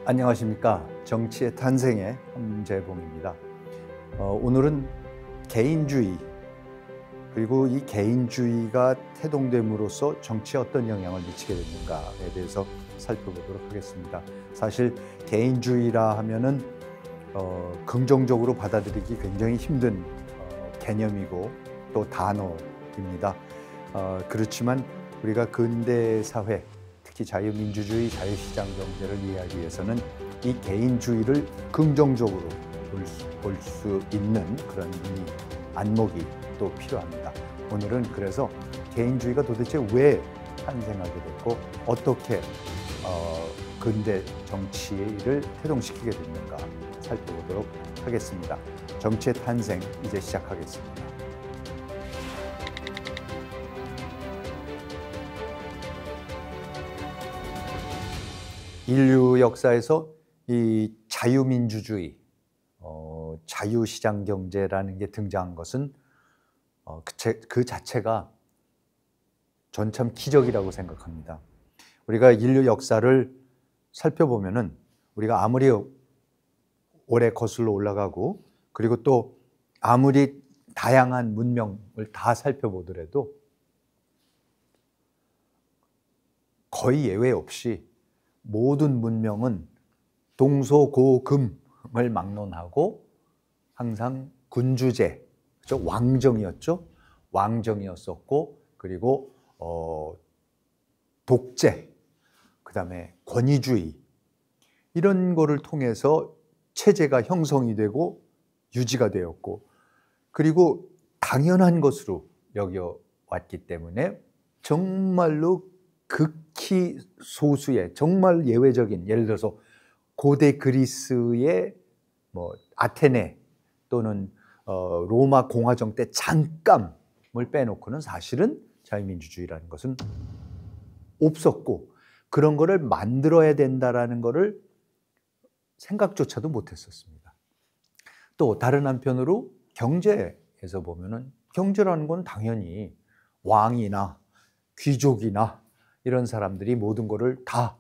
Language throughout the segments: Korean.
안녕하십니까. 정치의 탄생의 함재봉입니다. 오늘은 개인주의, 그리고 이 개인주의가 태동됨으로써 정치에 어떤 영향을 미치게 됐는가에 대해서 살펴보도록 하겠습니다. 사실 개인주의라 하면은 긍정적으로 받아들이기 굉장히 힘든 개념이고 또 단어입니다. 그렇지만 우리가 근대 사회, 특히 자유민주주의, 자유시장 경제를 이해하기 위해서는 이 개인주의를 긍정적으로 볼 수 있는 그런 이 안목이 또 필요합니다. 오늘은 그래서 개인주의가 도대체 왜 탄생하게 됐고 어떻게 근대 정치를 태동시키게 됐는가 살펴보도록 하겠습니다. 정치의 탄생 이제 시작하겠습니다. 인류 역사에서 이 자유민주주의, 자유시장 경제라는 게 등장한 것은 그 자체가 전 참 기적이라고 생각합니다. 우리가 인류 역사를 살펴보면은 우리가 아무리 오래 거슬러 올라가고 그리고 또 아무리 다양한 문명을 다 살펴보더라도 거의 예외 없이 모든 문명은 동서고금을 막론하고 항상 군주제, 그렇죠? 왕정이었죠. 왕정이었었고 그리고 독재, 그다음에 권위주의 이런 거를 통해서 체제가 형성이 되고 유지가 되었고 그리고 당연한 것으로 여겨왔기 때문에 정말로 극히 소수의 정말 예외적인, 예를 들어서 고대 그리스의 아테네 또는 로마 공화정 때 잠깐을 빼놓고는 사실은 자유민주주의라는 것은 없었고 그런 거를 만들어야 된다라는 거를 생각조차도 못했었습니다. 또 다른 한편으로 경제에서 보면은 경제라는 건 당연히 왕이나 귀족이나 이런 사람들이 모든 거를 다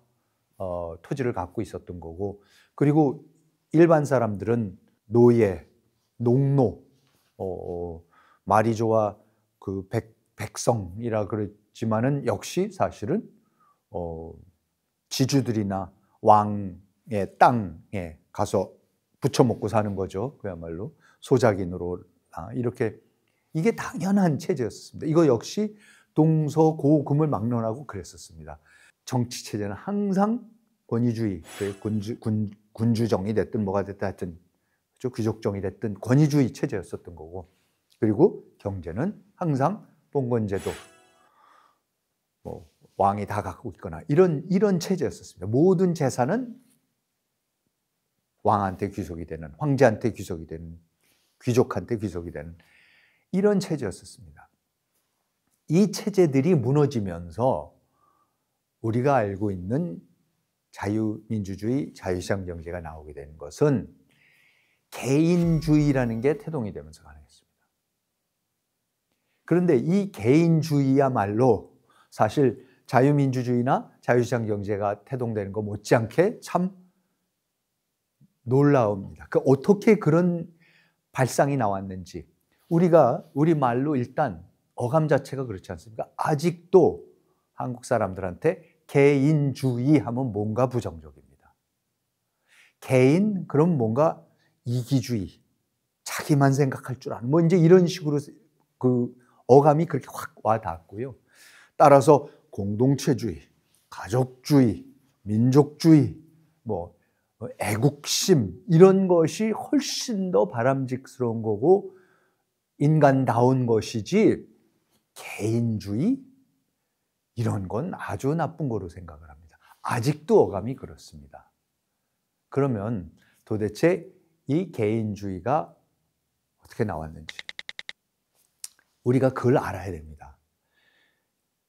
토지를 갖고 있었던 거고 그리고 일반 사람들은 노예, 농노, 말이 좋아 그 백성이라 그랬지만은 역시 사실은 지주들이나 왕의 땅에 가서 부쳐먹고 사는 거죠. 그야말로 소작인으로 이렇게 이게 당연한 체제였습니다. 이거 역시 동서고금을 막론하고 그랬었습니다. 정치 체제는 항상 권위주의, 군주정이 됐든 뭐가 됐든 하여튼 귀족정이 됐든 권위주의 체제였었던 거고 그리고 경제는 항상 봉건제도, 왕이 다 갖고 있거나 이런 체제였었습니다. 모든 재산은 왕한테 귀속이 되는, 황제한테 귀속이 되는, 귀족한테 귀속이 되는 이런 체제였었습니다. 이 체제들이 무너지면서 우리가 알고 있는 자유민주주의, 자유시장 경제가 나오게 되는 것은 개인주의라는 게 태동이 되면서 가능했습니다. 그런데 이 개인주의야말로 사실 자유민주주의나 자유시장 경제가 태동되는 것 못지않게 참 놀라웁니다. 어떻게 그런 발상이 나왔는지 우리 말로 일단 어감 자체가 그렇지 않습니까? 아직도 한국 사람들한테 개인주의 하면 뭔가 부정적입니다. 개인 그럼 뭔가 이기주의, 자기만 생각할 줄 아는 이제 이런 식으로 그 어감이 그렇게 확 와닿았고요. 따라서 공동체주의, 가족주의, 민족주의, 애국심 이런 것이 훨씬 더 바람직스러운 거고 인간다운 것이지 개인주의 이런 건 아주 나쁜 거로 생각을 합니다. 아직도 어감이 그렇습니다. 그러면 도대체 이 개인주의가 어떻게 나왔는지 우리가 그걸 알아야 됩니다.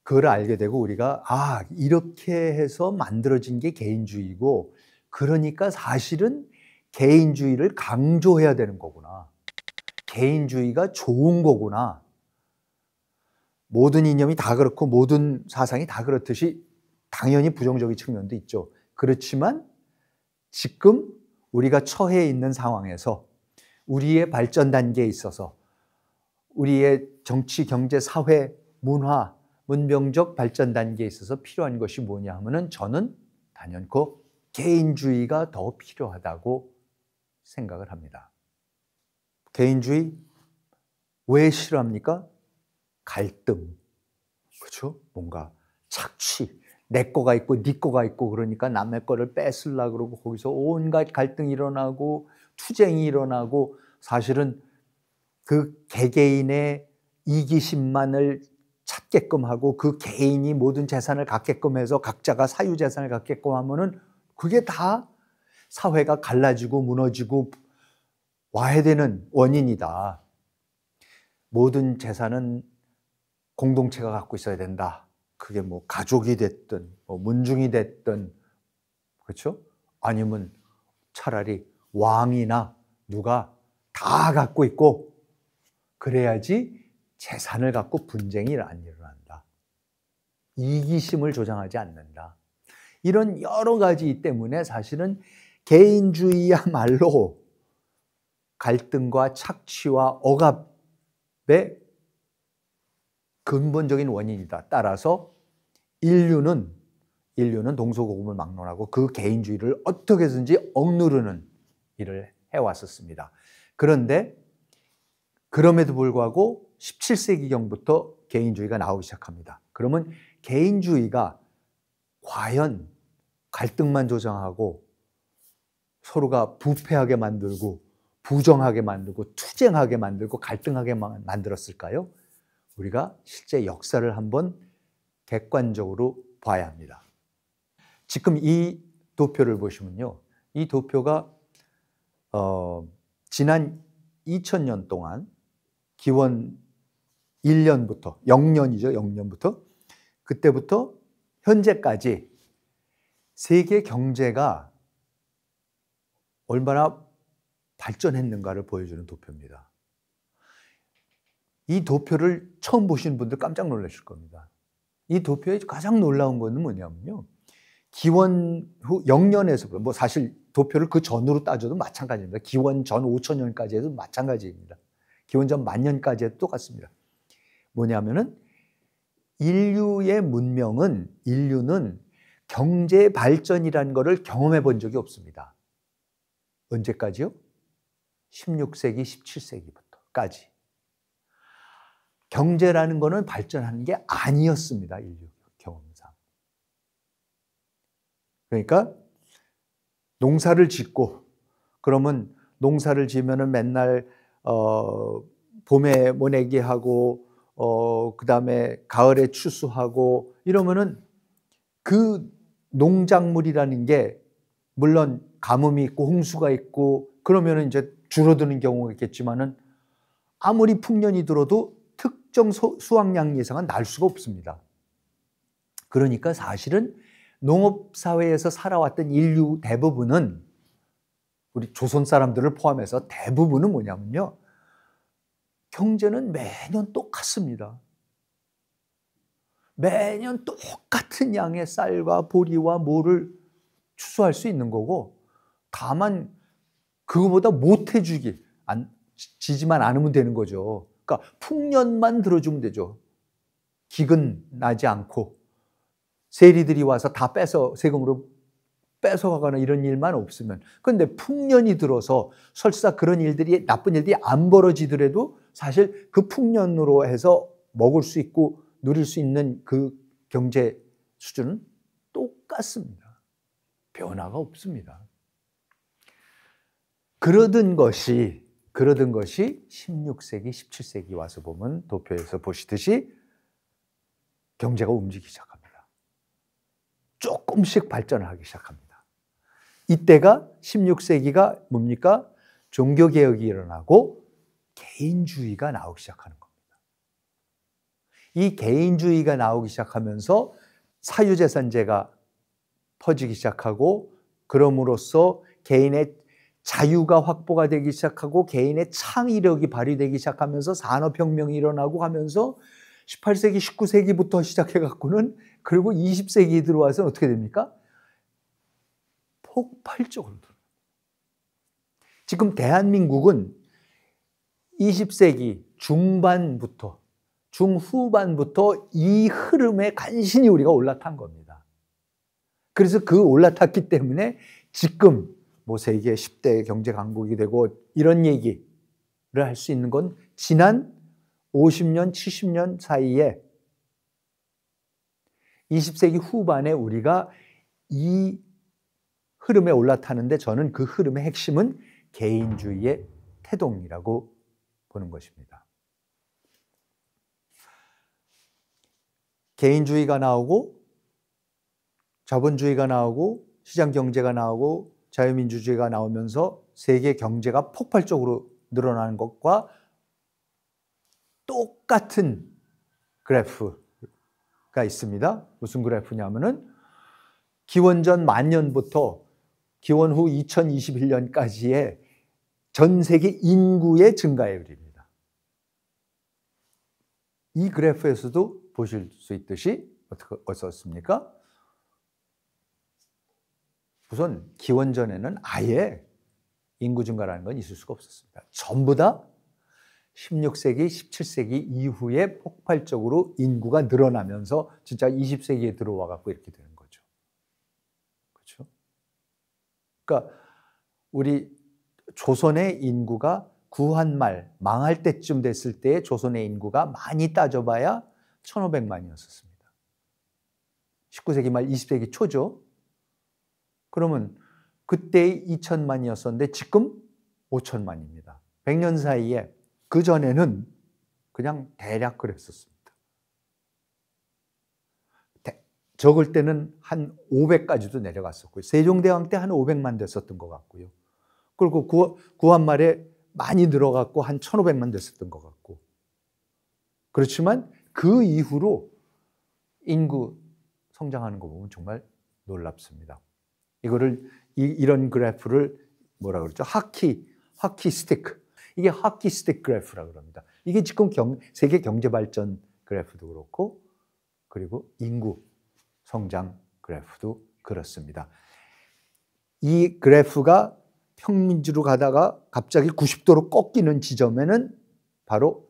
그걸 알게 되고 우리가 이렇게 해서 만들어진 게 개인주의고 그러니까 사실은 개인주의를 강조해야 되는 거구나. 개인주의가 좋은 거구나. 모든 이념이 다 그렇고 모든 사상이 다 그렇듯이 당연히 부정적인 측면도 있죠. 그렇지만 지금 우리가 처해 있는 상황에서 우리의 발전 단계에 있어서 우리의 정치, 경제, 사회, 문화, 문명적 발전 단계에 있어서 필요한 것이 뭐냐 하면은 저는 단연코 개인주의가 더 필요하다고 생각을 합니다. 개인주의 왜 싫어합니까? 갈등, 그렇죠? 뭔가 착취, 내 거가 있고 네 거가 있고 그러니까 남의 거를 뺏으려고 그러고 거기서 온갖 갈등이 일어나고 투쟁이 일어나고 사실은 그 개개인의 이기심만을 찾게끔 하고 그 개인이 모든 재산을 갖게끔 해서 각자가 사유재산을 갖게끔 하면은 그게 다 사회가 갈라지고 무너지고 와야 되는 원인이다. 모든 재산은 공동체가 갖고 있어야 된다. 그게 뭐 가족이 됐든 뭐 문중이 됐든 그렇죠? 아니면 차라리 왕이나 누가 다 갖고 있고 그래야지 재산을 갖고 분쟁이 안 일어난다. 이기심을 조장하지 않는다. 이런 여러 가지 때문에 사실은 개인주의야말로 갈등과 착취와 억압의 근본적인 원인이다. 따라서 인류는 동서고금을 막론하고 그 개인주의를 어떻게든지 억누르는 일을 해왔었습니다. 그런데 그럼에도 불구하고 17세기경부터 개인주의가 나오기 시작합니다. 그러면 개인주의가 과연 갈등만 조장하고 서로가 부패하게 만들고 부정하게 만들고 투쟁하게 만들고 갈등하게 만들었을까요? 우리가 실제 역사를 한번 객관적으로 봐야 합니다. 지금 이 도표를 보시면요. 이 도표가 지난 2000년 동안 기원 1년부터 0년이죠. 0년부터 그때부터 현재까지 세계 경제가 얼마나 발전했는가를 보여주는 도표입니다. 이 도표를 처음 보시는 분들 깜짝 놀라실 겁니다. 이 도표의 가장 놀라운 것은 뭐냐면요. 기원 후 0년에서 뭐 사실 도표를 그 전으로 따져도 마찬가지입니다. 기원 전 5000년까지 해도 마찬가지입니다. 기원 전 10,000년까지 해도 똑같습니다. 뭐냐면은 인류는 경제 발전이라는 것을 경험해 본 적이 없습니다. 언제까지요? 16세기, 17세기부터까지. 경제라는 것은 발전하는 게 아니었습니다. 인류 경험상. 그러니까 농사를 짓고 그러면 농사를 지으면은 맨날 봄에 모내기 하고 그다음에 가을에 추수하고 이러면은 그 농작물이라는 게 물론 가뭄이 있고 홍수가 있고 그러면은 이제 줄어드는 경우가 있겠지만은 아무리 풍년이 들어도 특정 수확량 예상은 날 수가 없습니다. 그러니까 사실은 농업사회에서 살아왔던 인류 대부분은 우리 조선 사람들을 포함해서 대부분은 뭐냐면요. 경제는 매년 똑같습니다. 매년 똑같은 양의 쌀과 보리와 모를 추수할 수 있는 거고 다만 그거보다 지지만 않으면 되는 거죠. 그러니까 풍년만 들어주면 되죠. 기근 나지 않고 세리들이 와서 다 세금으로 뺏어가거나 이런 일만 없으면. 그런데 풍년이 들어서 설사 그런 일들이 나쁜 일들이 안 벌어지더라도 사실 그 풍년으로 해서 먹을 수 있고 누릴 수 있는 그 경제 수준은 똑같습니다. 변화가 없습니다. 그러던 것이 16세기, 17세기 와서 보면 도표에서 보시듯이 경제가 움직이기 시작합니다. 조금씩 발전을 하기 시작합니다. 이때가 16세기가 뭡니까? 종교개혁이 일어나고 개인주의가 나오기 시작하는 겁니다. 이 개인주의가 나오기 시작하면서 사유재산제가 퍼지기 시작하고 그럼으로써 개인의 자유가 확보가 되기 시작하고 개인의 창의력이 발휘되기 시작하면서 산업혁명이 일어나고 하면서 18세기, 19세기부터 시작해갖고는 그리고 20세기 들어와서 어떻게 됩니까? 폭발적으로 늘어납니다. 지금 대한민국은 20세기 중후반부터 이 흐름에 간신히 우리가 올라탄 겁니다. 그래서 그 올라탔기 때문에 지금 뭐 세계 10대 경제 강국이 되고 이런 얘기를 할 수 있는 건 지난 50년, 70년 사이에 20세기 후반에 우리가 이 흐름에 올라타는데 저는 그 흐름의 핵심은 개인주의의 태동이라고 보는 것입니다. 개인주의가 나오고 자본주의가 나오고 시장경제가 나오고 자유민주주의가 나오면서 세계 경제가 폭발적으로 늘어나는 것과 똑같은 그래프가 있습니다. 무슨 그래프냐면은 기원전 10,000년부터 기원 후 2021년까지의 전 세계 인구의 증가율입니다. 이 그래프에서도 보실 수 있듯이 어떻습니까? 우선 기원전에는 아예 인구 증가라는 건 있을 수가 없었습니다. 전부 다 16세기, 17세기 이후에 폭발적으로 인구가 늘어나면서 진짜 20세기에 들어와 갖고 이렇게 되는 거죠. 그렇죠? 그러니까 우리 조선의 인구가 구한말 망할 때쯤 됐을 때 조선의 인구가 많이 따져봐야 1,500만이었습니다. 19세기 말 20세기 초죠. 그러면 그때 2,000만이었었는데 지금 5,000만입니다. 100년 사이에 그전에는 그냥 대략 그랬었습니다. 적을 때는 한 500까지도 내려갔었고요. 세종대왕 때 한 500만 됐었던 것 같고요. 그리고 구한말에 많이 늘어갔고 한 1,500만 됐었던 것 같고. 그렇지만 그 이후로 인구 성장하는 거 보면 정말 놀랍습니다. 이런 그래프를 뭐라 그러죠? 하키 스티크. 이게 하키 스틱 그래프라고 합니다. 이게 지금 세계 경제 발전 그래프도 그렇고, 그리고 인구 성장 그래프도 그렇습니다. 이 그래프가 평민주로 가다가 갑자기 90도로 꺾이는 지점에는 바로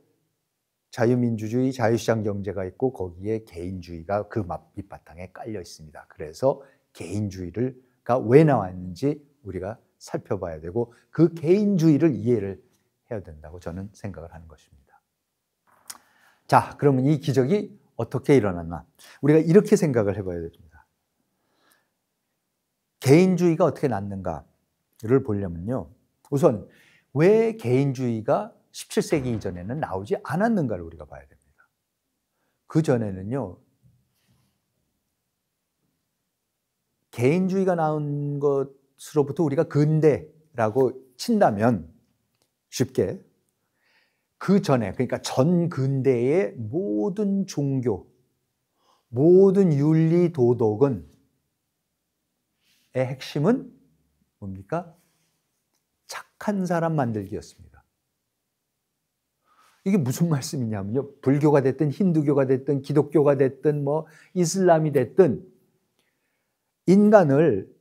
자유민주주의, 자유시장 경제가 있고 거기에 개인주의가 그 밑바탕에 깔려 있습니다. 그래서 개인주의가 왜 나왔는지 우리가 살펴봐야 되고 그 개인주의를 이해를 해야 된다고 저는 생각을 하는 것입니다. 자, 그러면 이 기적이 어떻게 일어났나? 우리가 이렇게 생각을 해봐야 됩니다. 개인주의가 어떻게 났는가를 보려면요. 우선 왜 개인주의가 17세기 이전에는 나오지 않았는가를 우리가 봐야 됩니다. 그 전에는요. 개인주의가 나온 것으로부터 우리가 근대라고 친다면 쉽게 그 전에, 그러니까 전 근대의 모든 종교, 모든 윤리 도덕의 핵심은 뭡니까? 착한 사람 만들기였습니다. 이게 무슨 말씀이냐면요. 불교가 됐든 힌두교가 됐든 기독교가 됐든 뭐 이슬람이 됐든 인간을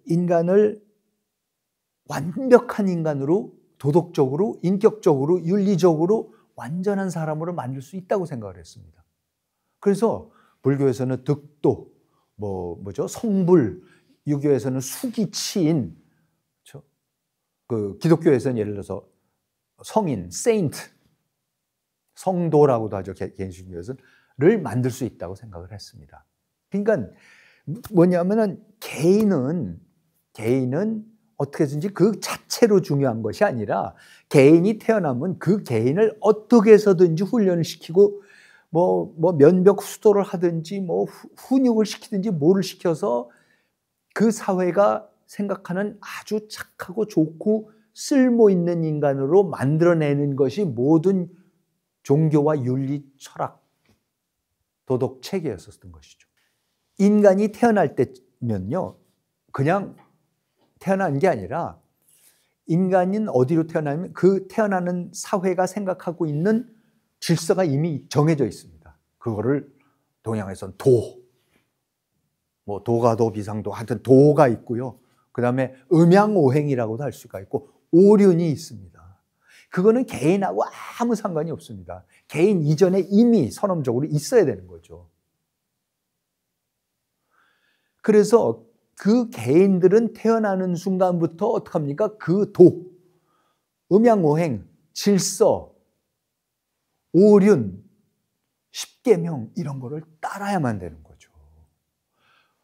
완벽한 인간으로 도덕적으로, 인격적으로, 윤리적으로 완전한 사람으로 만들 수 있다고 생각을 했습니다. 그래서 불교에서는 득도, 성불, 유교에서는 수기치인, 그렇죠? 그 기독교에서는 예를 들어서 성인, 세인트, 성도라고도 하죠. 개인주의에서를 만들 수 있다고 생각을 했습니다. 그러니까 뭐냐면은 개인은 어떻게든지 그 자체로 중요한 것이 아니라 개인이 태어나면 그 개인을 어떻게 해서든지 훈련을 시키고 면벽 수도를 하든지 훈육을 시키든지 뭐를 시켜서 그 사회가 생각하는 아주 착하고 좋고 쓸모 있는 인간으로 만들어내는 것이 모든 종교와 윤리, 철학, 도덕 체계였었던 것이죠. 인간이 태어날 때면요, 그냥 태어난 게 아니라 인간은 어디로 태어나면 그 태어나는 사회가 생각하고 있는 질서가 이미 정해져 있습니다. 그거를 동양에서는 도가도 비상도 하여튼 도가 있고요. 그 다음에 음양오행이라고도 할 수가 있고 오륜이 있습니다. 그거는 개인하고 아무 상관이 없습니다. 개인 이전에 이미 선험적으로 있어야 되는 거죠. 그래서 그 개인들은 태어나는 순간부터 어떡합니까? 그 음양오행, 질서, 오륜, 십계명 이런 거를 따라야만 되는 거죠.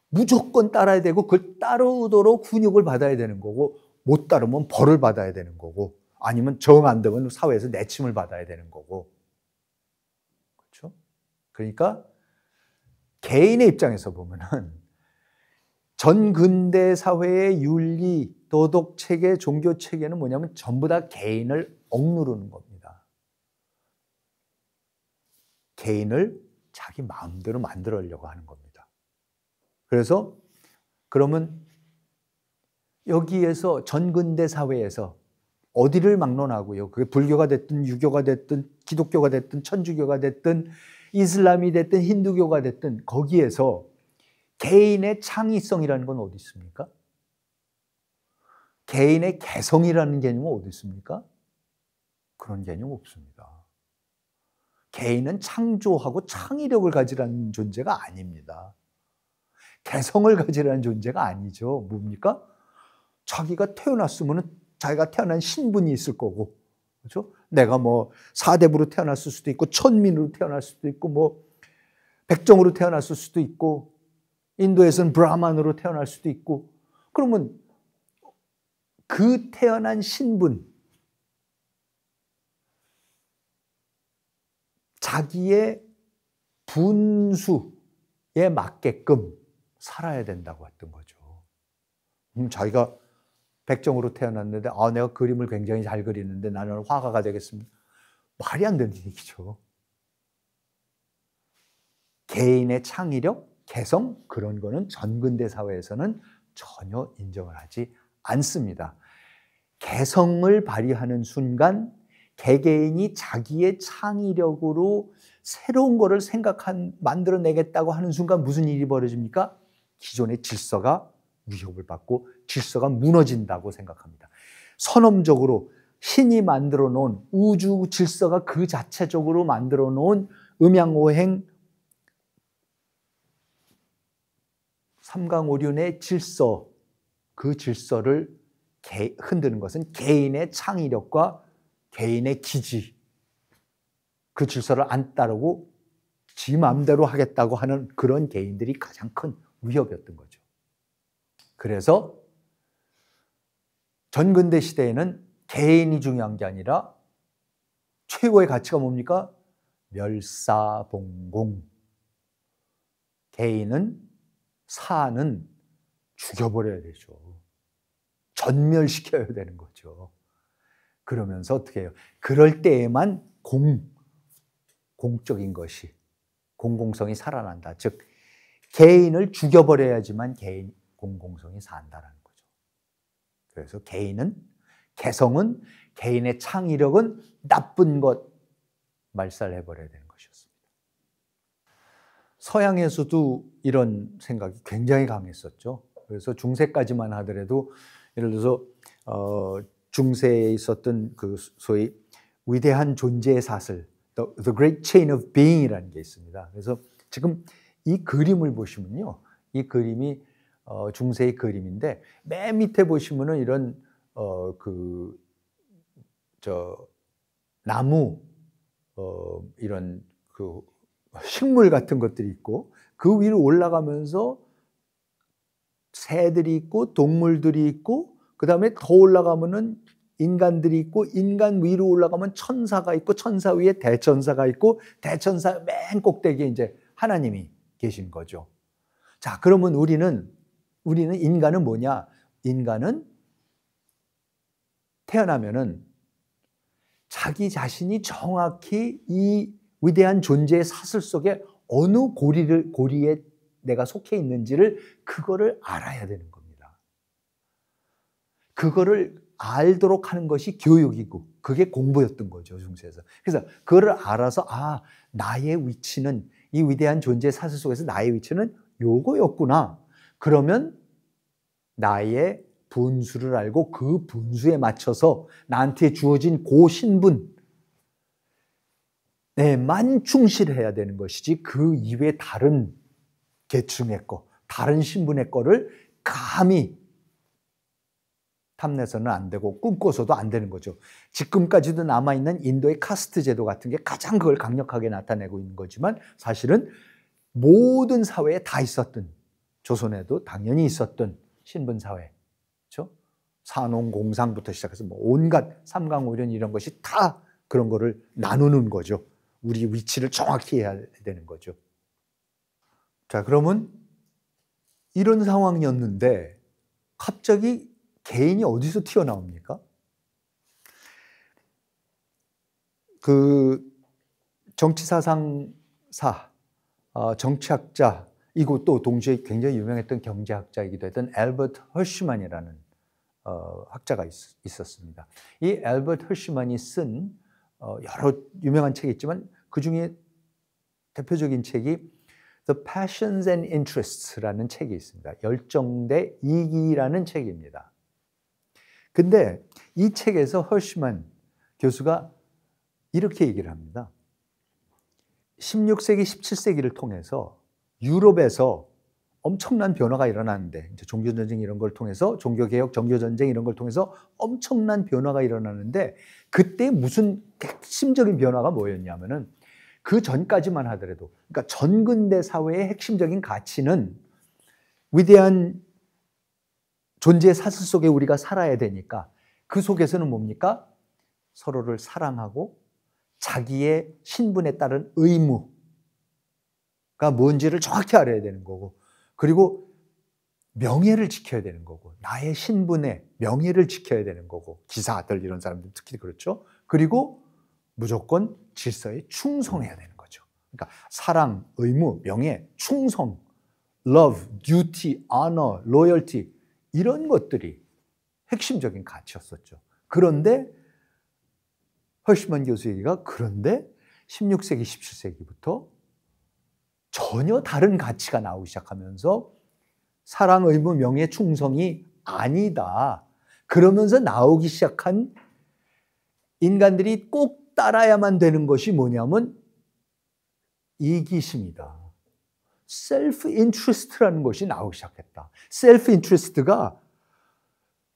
무조건 따라야 되고 그걸 따르도록 훈육을 받아야 되는 거고 못 따르면 벌을 받아야 되는 거고 아니면 정 안 되면 사회에서 내침을 받아야 되는 거고. 그렇죠? 그러니까 개인의 입장에서 보면은 전근대 사회의 윤리, 도덕 체계, 종교 체계는 뭐냐면 전부 다 개인을 억누르는 겁니다. 개인을 자기 마음대로 만들려고 하는 겁니다. 그래서 그러면 여기에서 전근대 사회에서 어디를 막론하고요? 그게 불교가 됐든 유교가 됐든 기독교가 됐든 천주교가 됐든 이슬람이 됐든 힌두교가 됐든 거기에서 개인의 창의성이라는 건 어디 있습니까? 개인의 개성이라는 개념은 어디 있습니까? 그런 개념 없습니다. 개인은 창조하고 창의력을 가지라는 존재가 아닙니다. 개성을 가지라는 존재가 아니죠. 뭡니까? 자기가 태어났으면 자기가 태어난 신분이 있을 거고, 그렇죠? 내가 뭐 사대부로 태어났을 수도 있고, 천민으로 태어날 수도 있고, 뭐 백정으로 태어났을 수도 있고, 인도에서는 브라만으로 태어날 수도 있고, 그러면 그 태어난 신분, 자기의 분수에 맞게끔 살아야 된다고 했던 거죠. 자기가 백정으로 태어났는데 내가 그림을 굉장히 잘 그리는데 나는 화가가 되겠습니다. 말이 안 되는 얘기죠. 개인의 창의력, 개성 그런 거는 전근대 사회에서는 전혀 인정을 하지 않습니다. 개성을 발휘하는 순간 개개인이 자기의 창의력으로 새로운 거를 만들어내겠다고 하는 순간 무슨 일이 벌어집니까? 기존의 질서가 위협을 받고 질서가 무너진다고 생각합니다. 선험적으로 신이 만들어 놓은 우주 질서가 그 자체적으로 만들어 놓은 음양오행 삼강오륜의 질서, 그 질서를 흔드는 것은 개인의 창의력과 개인의 기지, 그 질서를 안 따르고 지 마음대로 하겠다고 하는 그런 개인들이 가장 큰 위협이었던 거죠. 그래서 전근대 시대에는 개인이 중요한 게 아니라 최고의 가치가 뭡니까? 멸사봉공. 개인은 사는 죽여버려야 되죠. 전멸시켜야 되는 거죠. 그러면서 어떻게 해요? 그럴 때에만 공적인 것이, 공공성이 살아난다. 즉 개인을 죽여버려야지만 공공성이 산다라는 거죠. 그래서 개성은 개인의 창의력은 나쁜 것 말살해버려야 되는 것이었습니다. 서양에서도 이런 생각이 굉장히 강했었죠. 그래서 중세까지만 하더라도 예를 들어서 중세에 있었던 그 소위 위대한 존재의 사슬, The Great Chain of Being이라는 게 있습니다. 그래서 지금 이 그림을 보시면요, 이 그림이 중세의 그림인데 맨 밑에 보시면은 이런 나무 이런 그 식물 같은 것들이 있고 그 위로 올라가면서 새들이 있고 동물들이 있고 그 다음에 더 올라가면은 인간들이 있고 인간 위로 올라가면 천사가 있고 천사 위에 대천사가 있고 대천사 맨 꼭대기에 이제 하나님이 계신 거죠. 자, 그러면 우리는 인간은 뭐냐? 인간은 태어나면은 자기 자신이 정확히 이 위대한 존재의 사슬 속에 어느 고리에 내가 속해 있는지를 그거를 알아야 되는 겁니다. 그거를 알도록 하는 것이 교육이고 그게 공부였던 거죠, 중세에서. 그래서 그거를 알아서 나의 위치는 이 위대한 존재의 사슬 속에서 나의 위치는 요거였구나. 그러면 나의 분수를 알고 그 분수에 맞춰서 나한테 주어진 그 신분에만 충실해야 되는 것이지 그 이외에 다른 계층의 거, 다른 신분의 거를 감히 탐내서는 안 되고 꿈꿔서도 안 되는 거죠. 지금까지도 남아있는 인도의 카스트 제도 같은 게 가장 그걸 강력하게 나타내고 있는 거지만 사실은 모든 사회에 다 있었던, 조선에도 당연히 있었던 신분사회, 그렇죠? 산농공상부터 시작해서 뭐 온갖 삼강오륜 이런 것이 다 그런 거를 나누는 거죠. 우리 위치를 정확히 해야 되는 거죠. 자, 그러면 이런 상황이었는데 갑자기 개인이 어디서 튀어나옵니까? 그 정치사상사, 정치학자, 이것도 동시에 굉장히 유명했던 경제학자이기도 했던 앨버트 허쉬만이라는 학자가 있었습니다. 이 앨버트 허쉬만이 쓴 여러 유명한 책이 있지만 그 중에 대표적인 책이 The Passions and Interests라는 책이 있습니다. 열정 대 이기라는 책입니다. 근데 이 책에서 허쉬만 교수가 이렇게 얘기를 합니다. 16세기, 17세기를 통해서 유럽에서 엄청난 변화가 일어나는데, 이제 종교전쟁 이런 걸 통해서, 종교개혁, 종교전쟁 이런 걸 통해서 엄청난 변화가 일어나는데, 그때 무슨 핵심적인 변화가 뭐였냐면은, 그 전까지만 하더라도, 그러니까 전근대 사회의 핵심적인 가치는 위대한 존재의 사슬 속에 우리가 살아야 되니까 그 속에서는 뭡니까? 서로를 사랑하고 자기의 신분에 따른 의무가 뭔지를 정확히 알아야 되는 거고, 그리고 명예를 지켜야 되는 거고, 나의 신분의 명예를 지켜야 되는 거고, 기사들 이런 사람들 특히 그렇죠. 그리고 무조건 질서에 충성해야 되는 거죠. 그러니까 사랑, 의무, 명예, 충성, love, duty, honor, loyalty 이런 것들이 핵심적인 가치였었죠. 그런데 허쉬만 교수 얘기가 그런데 16세기, 17세기부터 전혀 다른 가치가 나오기 시작하면서 사랑, 의무, 명예, 충성이 아니다. 그러면서 나오기 시작한 인간들이 꼭 따라야만 되는 것이 뭐냐면 이기심이다. self-interest라는 것이 나오기 시작했다. self-interest가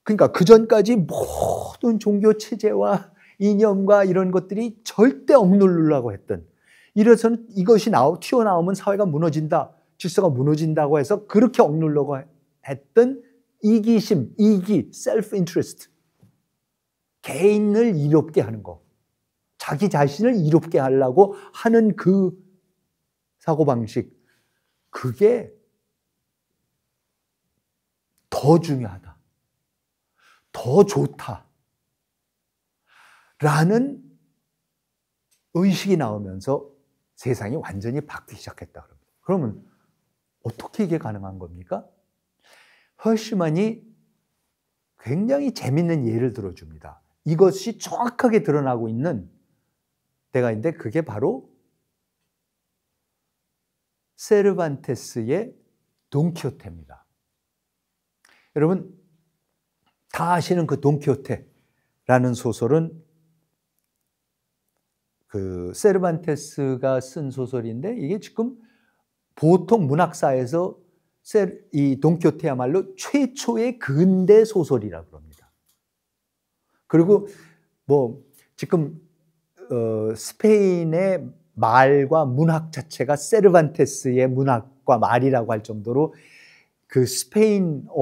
그러니까 그전까지 모든 종교 체제와 이념과 이런 것들이 절대 억누르려고 했던, 이래서는 이것이 튀어나오면 사회가 무너진다, 질서가 무너진다고 해서 그렇게 억누르려고 했던 이기심, 이기, self-interest. 개인을 이롭게 하는 거, 자기 자신을 이롭게 하려고 하는 그 사고방식, 그게 더 중요하다, 더 좋다 라는 의식이 나오면서 세상이 완전히 바뀌기 시작했다. 그러면 어떻게 이게 가능한 겁니까? 허쉬만이 굉장히 재밌는 예를 들어줍니다. 이것이 정확하게 드러나고 있는 데가 있는데 그게 바로 세르반테스의 돈키호테입니다. 여러분 다 아시는 그 돈키호테라는 소설은 그 세르반테스가 쓴 소설인데 이게 지금 보통 문학사에서 이 돈키호테야말로 최초의 근대 소설이라고 합니다. 그리고 뭐 지금 스페인의 말과 문학 자체가 세르반테스의 문학과 말이라고 할 정도로 그 스페인어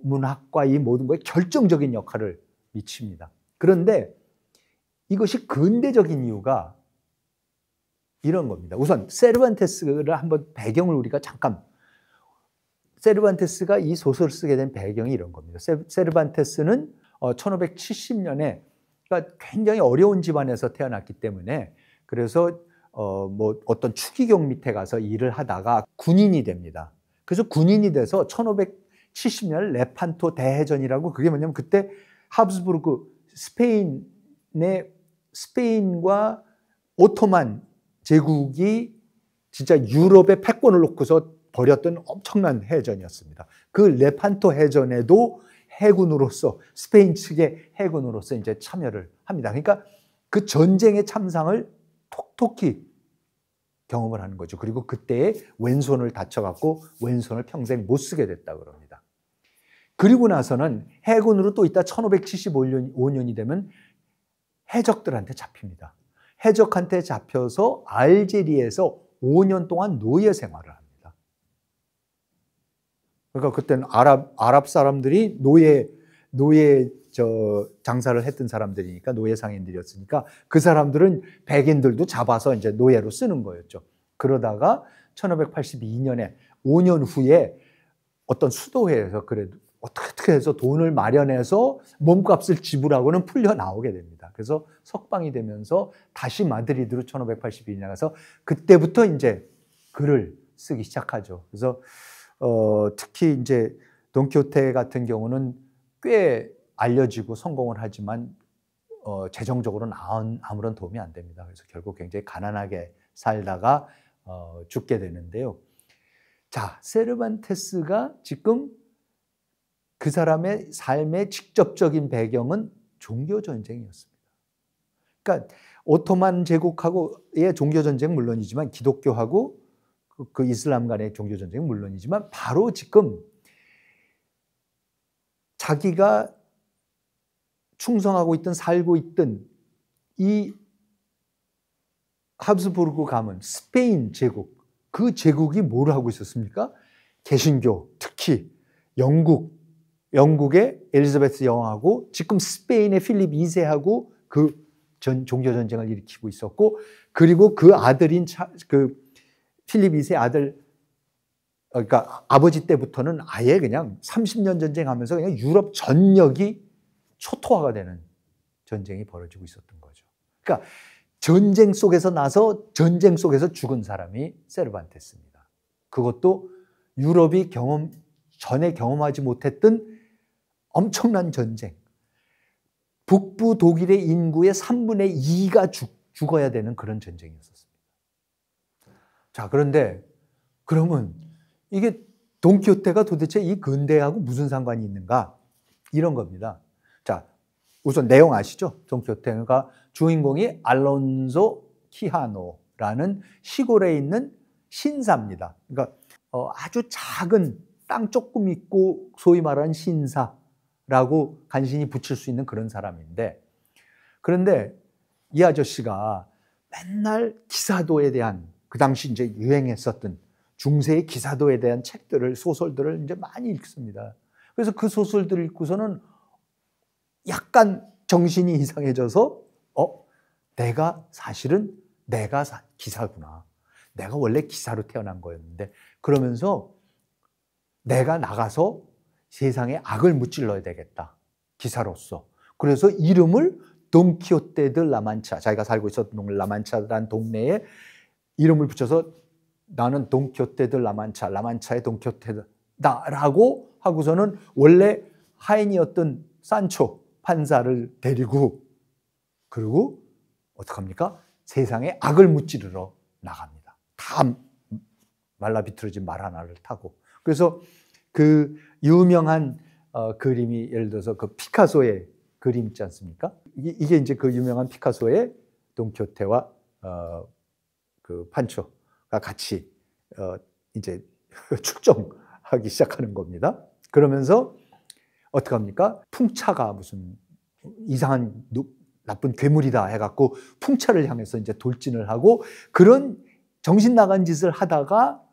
문학과 이 모든 거에 결정적인 역할을 미칩니다. 그런데 이것이 근대적인 이유가 이런 겁니다. 우선 세르반테스를 한번 배경을 우리가 잠깐, 세르반테스가 이 소설을 쓰게 된 배경이 이런 겁니다. 세르반테스는 1570년에 그러니까 굉장히 어려운 집안에서 태어났기 때문에 그래서 뭐 어떤 추기경 밑에 가서 일을 하다가 군인이 됩니다. 그래서 군인이 돼서 1570년 레판토 대해전이라고, 그게 뭐냐면 그때 하브스부르크 스페인과 오토만 제국이 진짜 유럽의 패권을 놓고서 벌였던 엄청난 해전이었습니다. 그 레판토 해전에도 해군으로서 스페인 측의 해군으로서 이제 참여를 합니다. 그러니까 그 전쟁의 참상을 톡톡히 경험을 하는 거죠. 그리고 그때에 왼손을 다쳐갖고 왼손을 평생 못 쓰게 됐다고 그럽니다. 그리고 나서는 해군으로 또 있다 1575년이 되면 해적들한테 잡힙니다. 해적한테 잡혀서 알제리에서 5년 동안 노예 생활을 합니다. 그러니까 그때는 아랍 사람들이 노예 장사를 했던 사람들이니까 노예 상인들이었으니까 그 사람들은 백인들도 잡아서 이제 노예로 쓰는 거였죠. 그러다가 1582년에 5년 후에 어떤 수도회에서 그래도 어떻게 해서 돈을 마련해서 몸값을 지불하고는 풀려 나오게 됩니다. 그래서 석방이 되면서 다시 마드리드로 1582년에 가서 그때부터 이제 글을 쓰기 시작하죠. 그래서 특히 이제 돈키호테 같은 경우는 꽤 알려지고 성공을 하지만 재정적으로는 아무런 도움이 안 됩니다. 그래서 결국 굉장히 가난하게 살다가 죽게 되는데요. 자, 세르반테스가 지금 그 사람의 삶의 직접적인 배경은 종교 전쟁이었습니다. 그러니까 오토만 제국하고의 종교 전쟁은 물론이지만 기독교하고 그 이슬람 간의 종교 전쟁은 물론이지만 바로 지금 자기가 충성하고 있던 살고 있던 이 하브스부르크 가문 스페인 제국, 그 제국이 뭘 하고 있었습니까? 개신교, 특히 영국의 엘리자베스 여왕하고 지금 스페인의 필립 2세하고 그 종교 전쟁을 일으키고 있었고, 그리고 그 아들인 그 필립 2세 아들, 그러니까 아버지 때부터는 아예 그냥 30년 전쟁하면서 그냥 유럽 전역이 초토화가 되는 전쟁이 벌어지고 있었던 거죠. 그러니까 전쟁 속에서 나서 전쟁 속에서 죽은 사람이 세르반테스입니다. 그것도 유럽이 전에 경험하지 못했던 엄청난 전쟁. 북부 독일의 인구의 3분의 2가 죽어야 되는 그런 전쟁이었습니다. 자, 그런데 그러면 이게 돈키호테가 도대체 이 근대하고 무슨 상관이 있는가? 이런 겁니다. 자, 우선 내용 아시죠? 돈키호테가 주인공이 알론소 키하노라는 시골에 있는 신사입니다. 그러니까 아주 작은 땅 조금 있고 소위 말하는 신사라고 간신히 붙일 수 있는 그런 사람인데, 그런데 이 아저씨가 맨날 기사도에 대한, 그 당시 이제 유행했었던 중세의 기사도에 대한 책들을, 소설들을 이제 많이 읽습니다. 그래서 그 소설들을 읽고서는 약간 정신이 이상해져서 사실은 내가 기사구나. 내가 원래 기사로 태어난 거였는데, 그러면서 내가 나가서 세상에 악을 무찔러야 되겠다. 기사로서. 그래서 이름을 돈키호테 드 라만차, 자기가 살고 있었던 라만차라는 동네에 이름을 붙여서 나는 돈키호테 드 라만차, 라만차의 돈키호테다라고 하고서는 원래 하인이었던 산초 판사를 데리고, 그리고 어떡합니까? 세상에 악을 무찌르러 나갑니다. 다 말라비틀어진 말 하나를 타고. 그래서 그 유명한 그림이, 예를 들어서 그 피카소의 그림 있지 않습니까? 이게 이제 그 유명한 피카소의 돈키호테와 그 판초가 같이 이제 출정하기 시작하는 겁니다. 그러면서 어떡합니까? 풍차가 무슨 이상한 나쁜 괴물이다 해갖고 풍차를 향해서 이제 돌진을 하고, 그런 정신 나간 짓을 하다가